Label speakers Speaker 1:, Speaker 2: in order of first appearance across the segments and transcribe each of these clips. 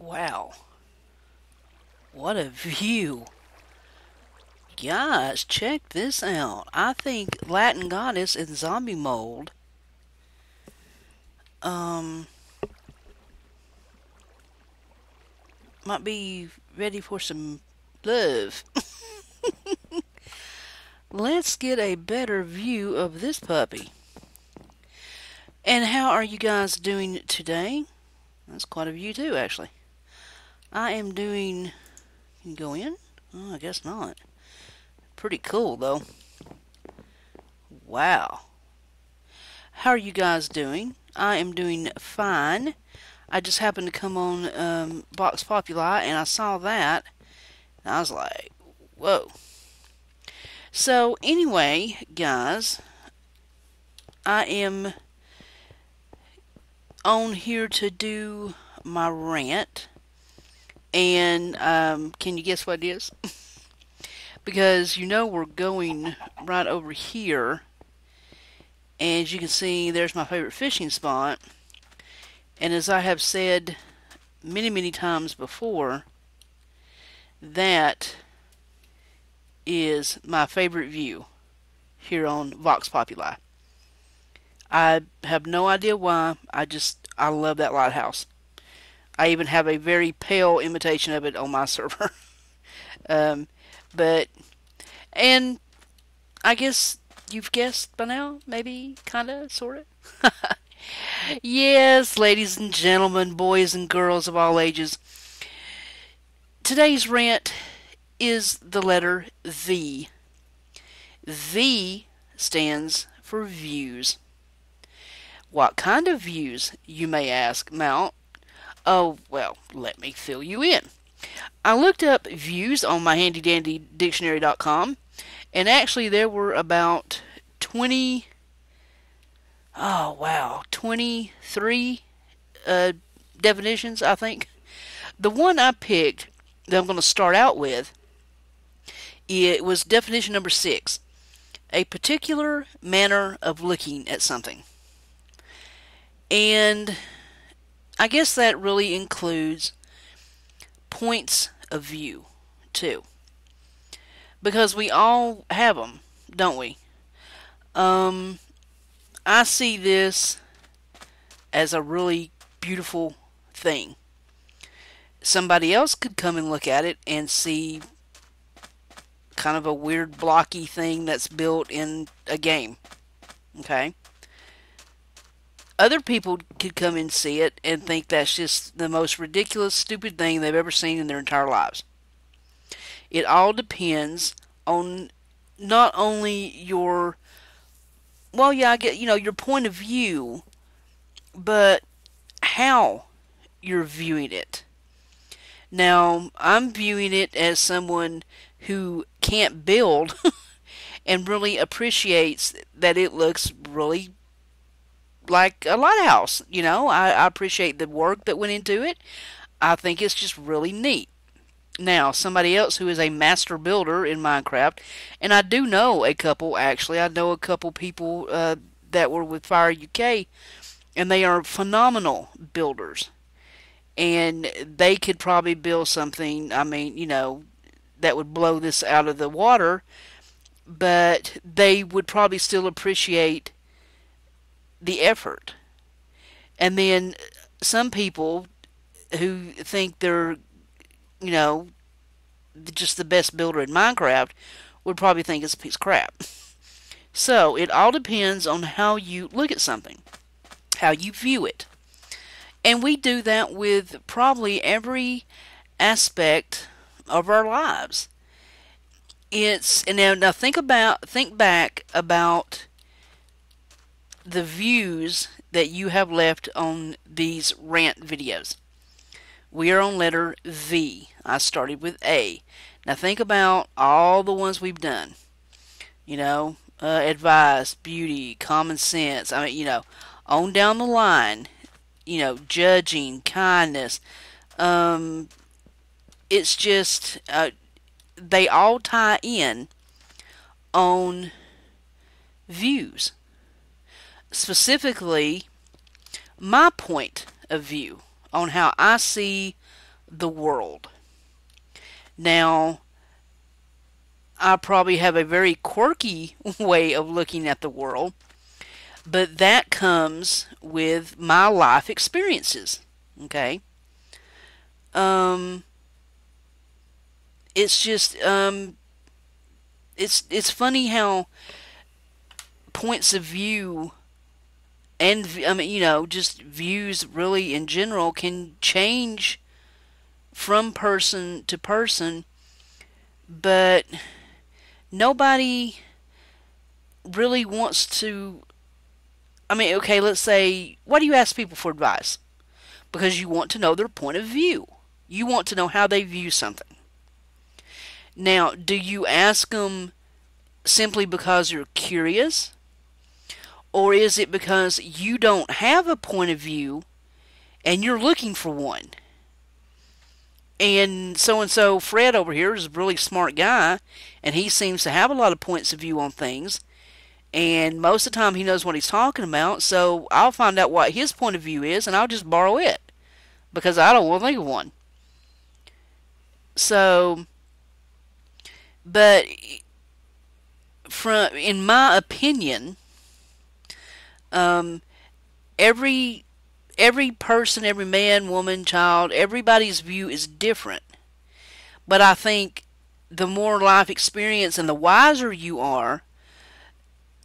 Speaker 1: Wow, what a view. Guys, check this out. I think Latin Goddess in zombie mold um might be ready for some love. Let's get a better view of this puppy. And how are you guys doing today? That's quite a view too, actually. I am doing... Can you go in? Oh, I guess not. Pretty cool, though. Wow. How are you guys doing? I am doing fine. I just happened to come on Vox Populi, and I saw that, and I was like, whoa. So, anyway, guys, I am on here to do my rant, and can you guess what it is? Because you know we're going right over here, and as you can see, there's my favorite fishing spot. And as I have said many, many times before, that is my favorite view here on Vox Populi. I have no idea why. I love that lighthouse. I even have a very pale imitation of it on my server. um, but, and I guess you've guessed by now, maybe, kinda, sorta. Yes, ladies and gentlemen, boys and girls of all ages. Today's rant is the letter V. V stands for views. What kind of views, you may ask, Mount? Oh, well, let me fill you in. I looked up views on my handy dandy dictionary.com, and actually there were about 23 definitions, I think. The one I picked that I'm going to start out with, it was definition number 6. A particular manner of looking at something. And I guess that really includes points of view, too. Because we all have them, don't we? I see this as a really beautiful thing. Somebody else could come and look at it and see kind of a weird blocky thing that's built in a game. Okay? Other people could come and see it and think that's just the most ridiculous, stupid thing they've ever seen in their entire lives. It all depends on not only your, well, yeah, I get, your point of view, but how you're viewing it. Now, I'm viewing it as someone who can't build and really appreciates that it looks really like a lighthouse. I appreciate the work that went into it. I think it's just really neat. Now, somebody else who is a master builder in Minecraft, and I do know a couple, actually. I know a couple people that were with Fire UK, and they are phenomenal builders. And they could probably build something, that would blow this out of the water, but they would probably still appreciate the effort. And then some people who think they're, just the best builder in Minecraft would probably think it's a piece of crap. So, it all depends on how you look at something, how you view it. And we do that with probably every aspect of our lives. And now think back about the views that you have left on these rant videos. We are on letter V. I started with A. Now think about all the ones we've done. Advice, beauty, common sense. On down the line. Judging, kindness. It's just, they all tie in on views. Specifically, my point of view on how I see the world. Now, I probably have a very quirky way of looking at the world, but that comes with my life experiences. Okay? Um, it's just it's funny how points of view and just views really in general can change from person to person, but nobody really wants to. I mean, okay, let's say, why do you ask people for advice? Because you want to know their point of view. You want to know how they view something. Now, do you ask them simply because you're curious? Or is it because you don't have a point of view and you're looking for one? And so Fred over here is a really smart guy, and he seems to have a lot of points of view on things. And most of the time he knows what he's talking about, so I'll find out what his point of view is, and I'll just borrow it. Because I don't want to think of one. So, but in my opinion, every person, every man, woman, child, everybody's view is different. But I think the more life experience and the wiser you are,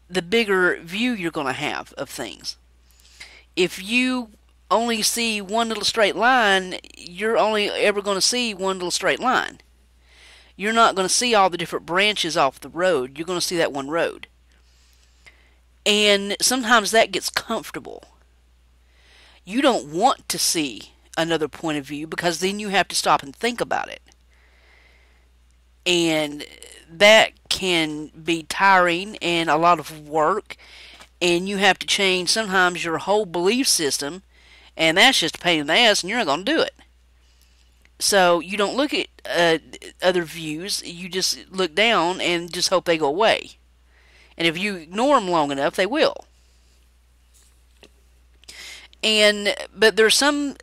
Speaker 1: the bigger view you're going to have of things. If you only see one little straight line, you're only ever going to see one little straight line. You're not going to see all the different branches off the road. You're going to see that one road. And sometimes that gets comfortable. You don't want to see another point of view because then you have to stop and think about it. And that can be tiring and a lot of work. And you have to change sometimes your whole belief system. And that's just a pain in the ass, and you're not going to do it. So you don't look at other views. You just look down and just hope they go away. And if you ignore them long enough, they will. But there's some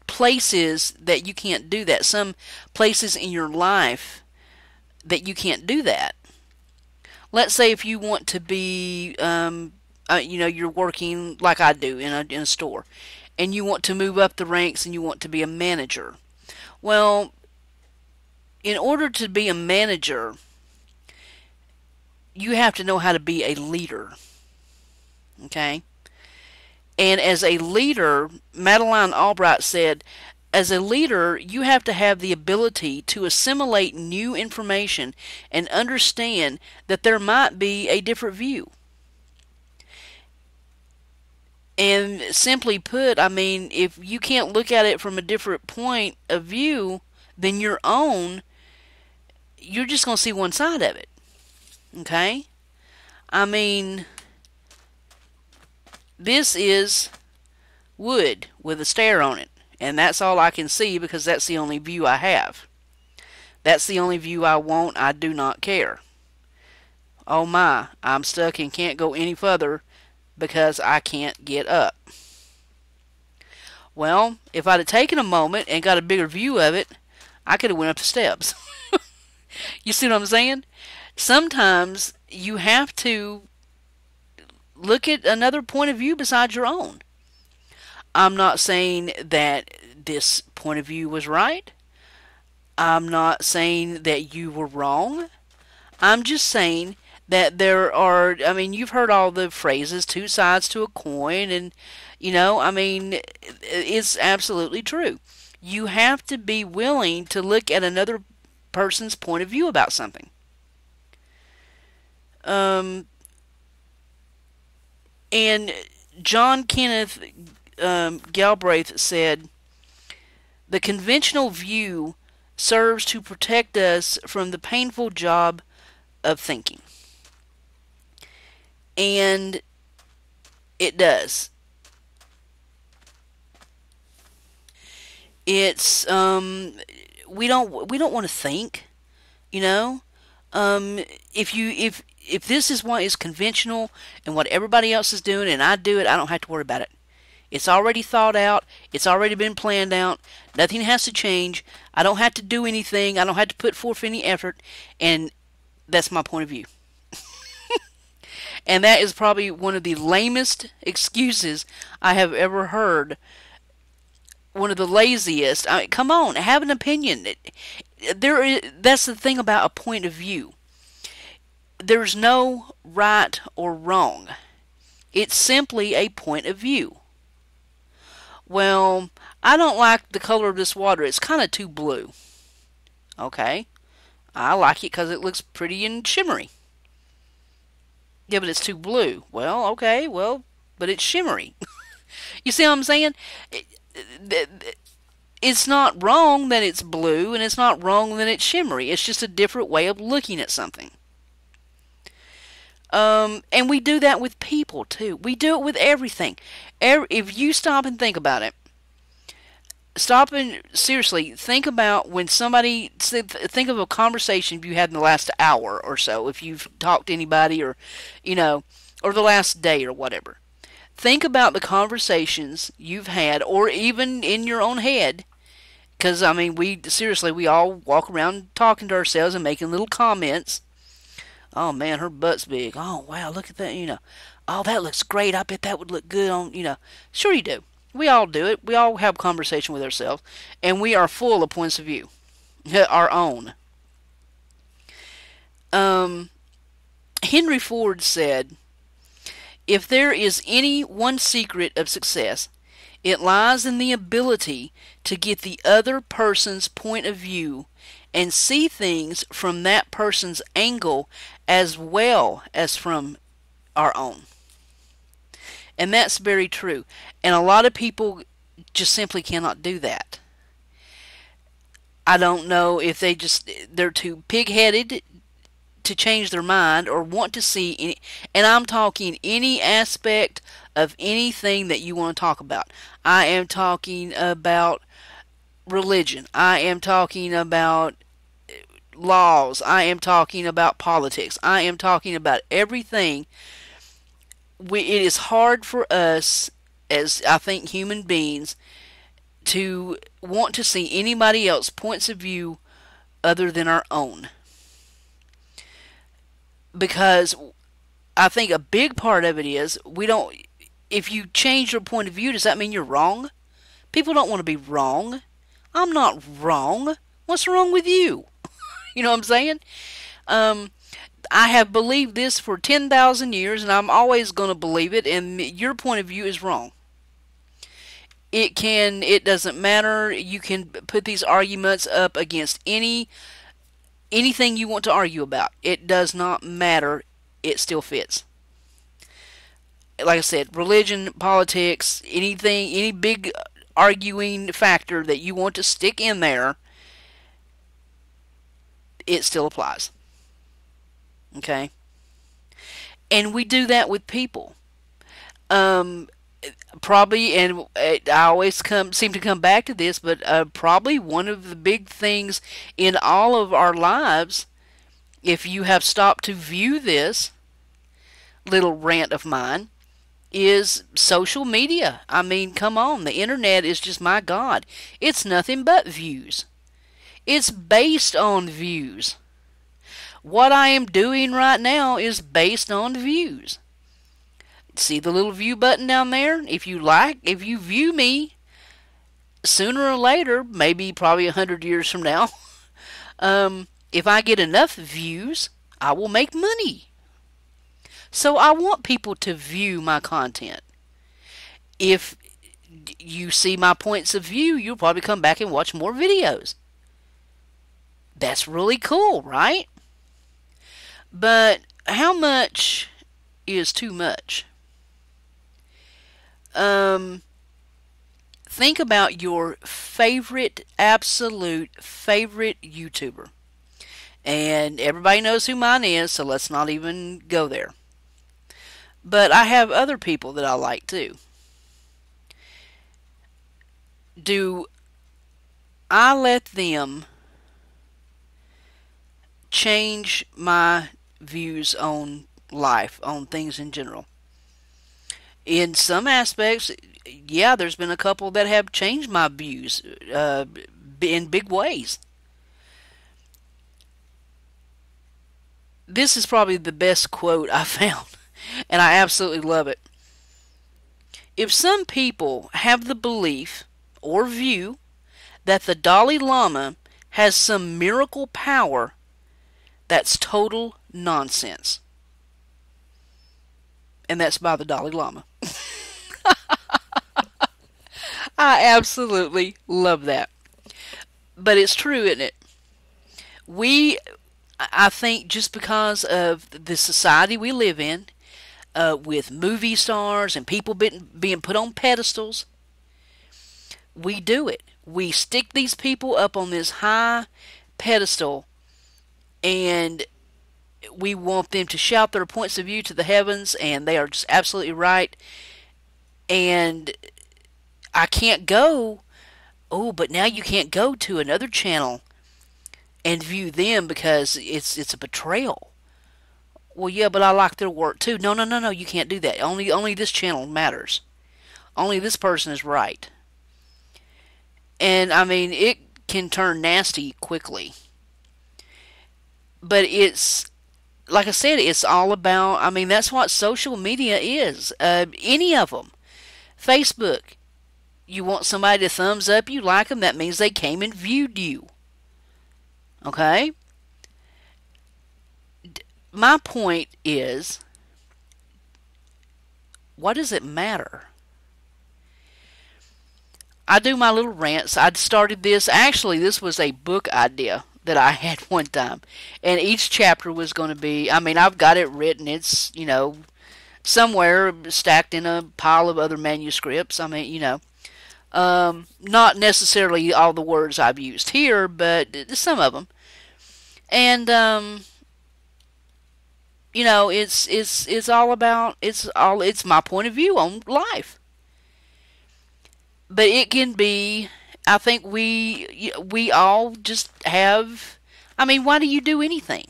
Speaker 1: places that you can't do that. Some places in your life that you can't do that. Let's say if you want to be, you're working like I do in a store, and you want to move up the ranks and you want to be a manager. Well, in order to be a manager, you have to know how to be a leader. Okay? And as a leader, Madeleine Albright said, as a leader, you have to have the ability to assimilate new information and understand that there might be a different view. And simply put, I mean, if you can't look at it from a different point of view than your own, you're just going to see one side of it. Okay? I mean, this is wood with a stair on it. And that's all I can see because that's the only view I have. That's the only view I want. I do not care. Oh my, I'm stuck and can't go any further because I can't get up. Well, if I'd have taken a moment and got a bigger view of it, I could have went up the steps. You see what I'm saying? Sometimes you have to look at another point of view besides your own. I'm not saying that this point of view was right. I'm not saying that you were wrong. I'm just saying that there are, I mean, you've heard all the phrases, two sides to a coin, and, I mean, it's absolutely true. You have to be willing to look at another person's point of view about something. And John Kenneth Galbraith said, the conventional view serves to protect us from the painful job of thinking. And it does. It's we don't want to think, if this is what is conventional and what everybody else is doing and I do it, I don't have to worry about it. It's already thought out. It's already been planned out. Nothing has to change. I don't have to do anything. I don't have to put forth any effort. And that's my point of view. And that is probably one of the lamest excuses I have ever heard. One of the laziest. I mean, come on, have an opinion. That's the thing about a point of view. There's no right or wrong. It's simply a point of view. Well, I don't like the color of this water. It's kind of too blue. Okay. I like it because it looks pretty and shimmery. Yeah, but it's too blue. Well, okay, well, but it's shimmery. You see what I'm saying? It's not wrong that it's blue, and it's not wrong that it's shimmery. It's just a different way of looking at something. And we do that with people, too. We do it with everything. If you stop and think about it, stop and seriously think about when somebody, think of a conversation you had in the last hour or so, if you've talked to anybody or, or the last day or whatever. Think about the conversations you've had, or even in your own head, because, I mean, we all walk around talking to ourselves and making little comments. Oh, man, her butt's big. Oh, wow, look at that, Oh, that looks great. I bet that would look good on. Sure you do. We all do it. We all have conversation with ourselves, and we are full of points of view, our own. Henry Ford said, "If there is any one secret of success, it lies in the ability to get the other person's point of view and see things from that person's angle as well as from our own." And that's very true. And a lot of people just simply cannot do that. I don't know if they're too pig-headed to change their mind or want to see any, and I'm talking any aspect of anything that you want to talk about. I am talking about religion. I am talking about laws. I am talking about politics. I am talking about everything. It is hard for us, as I think human beings, to want to see anybody else's points of view other than our own. Because I think a big part of it is if you change your point of view, does that mean you're wrong? People don't want to be wrong. I'm not wrong. What's wrong with you? You know what I'm saying? I have believed this for 10,000 years, and I'm always going to believe it, and your point of view is wrong. It doesn't matter. You can put these arguments up against anything you want to argue about. It does not matter. It still fits. Like I said, religion, politics, anything, any big arguing factor that you want to stick in there, it still applies. Okay? And we do that with people. Probably, and I always seem to come back to this, but probably one of the big things in all of our lives, if you have stopped to view this little rant of mine, is social media. I mean, come on, the internet is just, my God, it's nothing but views. It's based on views. What I am doing right now is based on views. See the little view button down there? If you view me, sooner or later, maybe probably 100 years from now, if I get enough views, I will make money. So I want people to view my content. If you see my points of view, you'll probably come back and watch more videos. That's really cool, right? But how much is too much? Think about your absolute favorite YouTuber. And everybody knows who mine is, so let's not even go there. But I have other people that I like too. Do I let them change my views on life, on things in general? In some aspects, yeah, there's been a couple that have changed my views in big ways. This is probably the best quote I found, and I absolutely love it. If some people have the belief or view that the Dalai Lama has some miracle power, that's total nonsense. And that's by the Dalai Lama. I absolutely love that. But it's true, isn't it? We, I think, just because of the society we live in, with movie stars and people being put on pedestals, we do it. We stick these people up on this high pedestal, and we want them to shout their points of view to the heavens, and they are just absolutely right. And I can't go. Oh, but now you can't go to another channel and view them because it's a betrayal. Well, yeah, but I like their work too. No, no, no, no. You can't do that. Only this channel matters. Only this person is right. And I mean, it can turn nasty quickly. But it's, like I said, it's all about, I mean, that's what social media is. Any of them. Facebook. You want somebody to thumbs up, you like them, that means they came and viewed you. Okay? My point is, what does it matter? I do my little rants. I started this, actually, this was a book idea that I had one time. And each chapter was going to be, I mean, I've got it written. It's, somewhere stacked in a pile of other manuscripts. I mean, not necessarily all the words I've used here, but some of them. And, it's all about, it's my point of view on life. But it can be, I think we all just have, I mean, why do you do anything?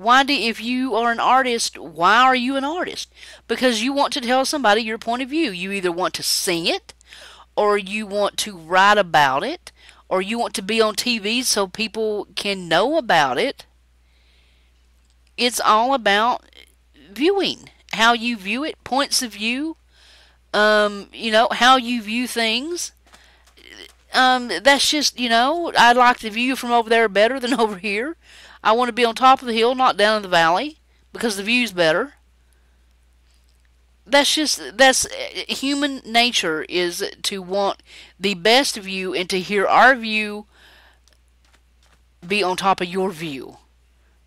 Speaker 1: If you are an artist, why are you an artist? Because you want to tell somebody your point of view. You either want to sing it, or you want to write about it, or you want to be on TV so people can know about it. It's all about viewing. How you view it, points of view, how you view things. That's just, I'd like to view from over there better than over here. I want to be on top of the hill, not down in the valley, because the view's better. That's human nature, is to want the best view and to hear our view be on top of your view.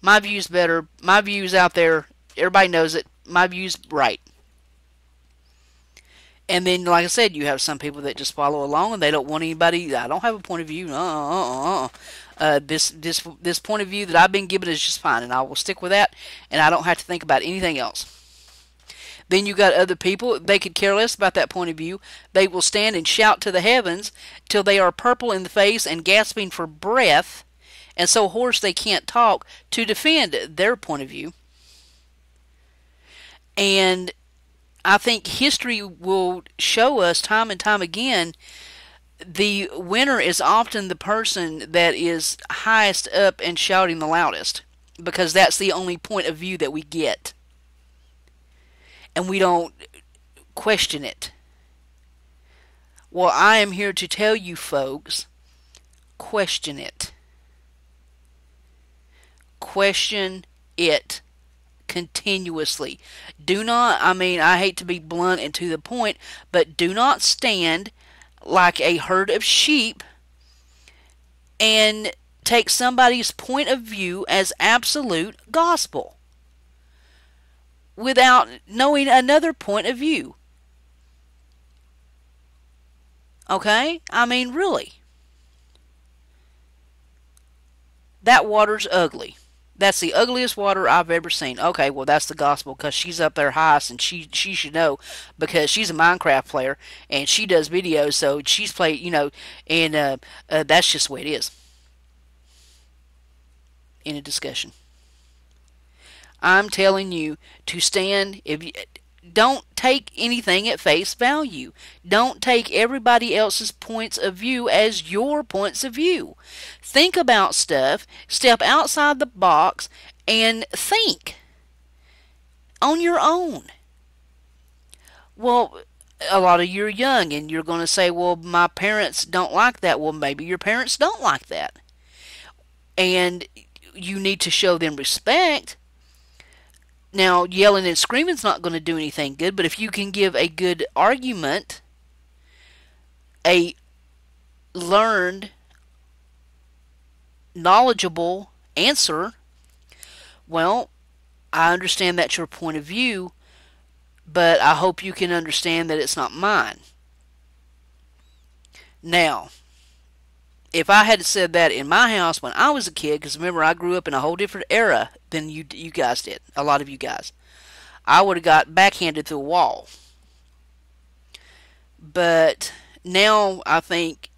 Speaker 1: My view's better. My view's out there. Everybody knows it. My view's right. And then, like I said, you have some people that just follow along and they don't want anybody. I don't have a point of view. This point of view that I've been given is just fine, and I will stick with that, and I don't have to think about anything else. Then you got other people, they could care less about that point of view. They will stand and shout to the heavens till they are purple in the face and gasping for breath, and so hoarse they can't talk, to defend their point of view. And I think history will show us time and time again, the winner is often the person that is highest up and shouting the loudest, because that's the only point of view that we get. And we don't question it. Well, I am here to tell you folks, question it. Question it continuously. Do not, I hate to be blunt and to the point, but do not stand like a herd of sheep and take somebody's point of view as absolute gospel without knowing another point of view. Okay? Really. That water's ugly. That's the ugliest water I've ever seen. Okay, well, that's the gospel, because she's up there highest, and she should know, because she's a Minecraft player and she does videos, so she's played, and that's just the way it is. In a discussion, I'm telling you to stand. don't take anything at face value. Don't take everybody else's points of view as your points of view. Think about stuff, step outside the box, and think on your own. Well, a lot of you are young and you're going to say, well, my parents don't like that. Well, maybe your parents don't like that. And you need to show them respect. Now, yelling and screaming is not going to do anything good, but if you can give a good argument, a learned, knowledgeable answer, well, I understand that's your point of view, but I hope you can understand that it's not mine. Now, if I had said that in my house when I was a kid, because remember, I grew up in a whole different era than you guys did, a lot of you guys, I would have got backhanded through a wall. But now I think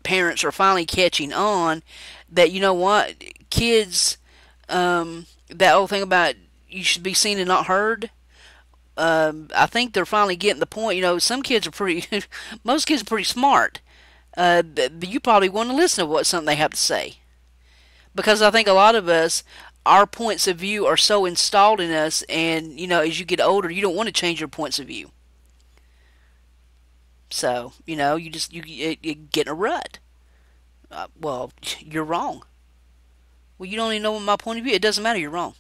Speaker 1: parents are finally catching on that, you know what, kids, that old thing about you should be seen and not heard, I think they're finally getting the point. You know, some kids are pretty, most kids are pretty smart. You probably want to listen to what something they have to say. Because I think a lot of us, our points of view are so installed in us, and, you know, as you get older, you don't want to change your points of view. So, you know, you get in a rut. Well, you're wrong. Well, you don't even know what my point of view. It doesn't matter. You're wrong.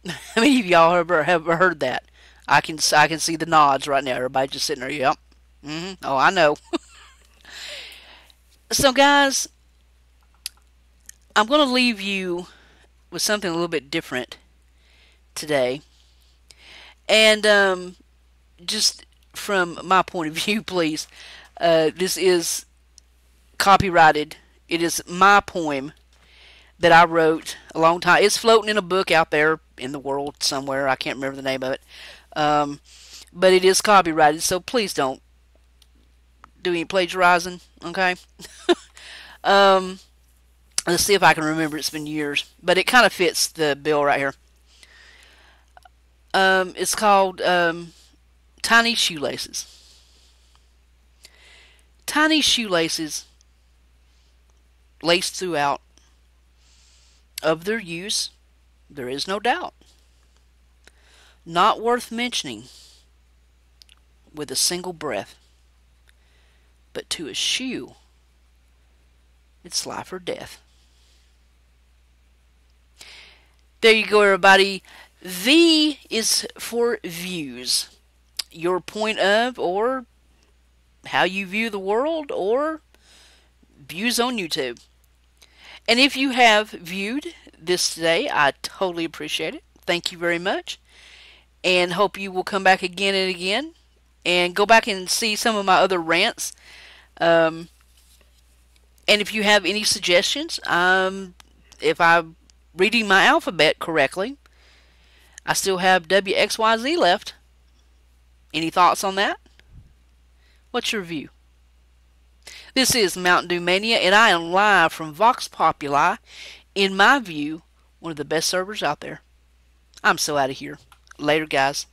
Speaker 1: How many of y'all have heard that? I can see the nods right now. Everybody just sitting there. Yep. Oh, I know. So, guys, I'm going to leave you with something a little bit different today. And just from my point of view, please, this is copyrighted. It is my poem that I wrote a long time. It's floating in a book out there in the world somewhere. I can't remember the name of it. But it is copyrighted, so please don't do any plagiarizing, okay? Let's see if I can remember. It's been years. But it kind of fits the bill right here. It's called Tiny Shoelaces. Tiny shoelaces, laced throughout, of their use, there is no doubt. Not worth mentioning with a single breath. But to a shoe, it's life or death. There you go, everybody. V is for views. Your point of, or how you view the world, or views on YouTube. And if you have viewed this today, I totally appreciate it. Thank you very much. And hope you will come back again and again. And go back and see some of my other rants. And if you have any suggestions, if I'm reading my alphabet correctly, I still have WXYZ left. Any thoughts on that? What's your view? This is MntDewMania, and I am live from Vox Populi. In my view, one of the best servers out there. I'm so out of here. Later, guys.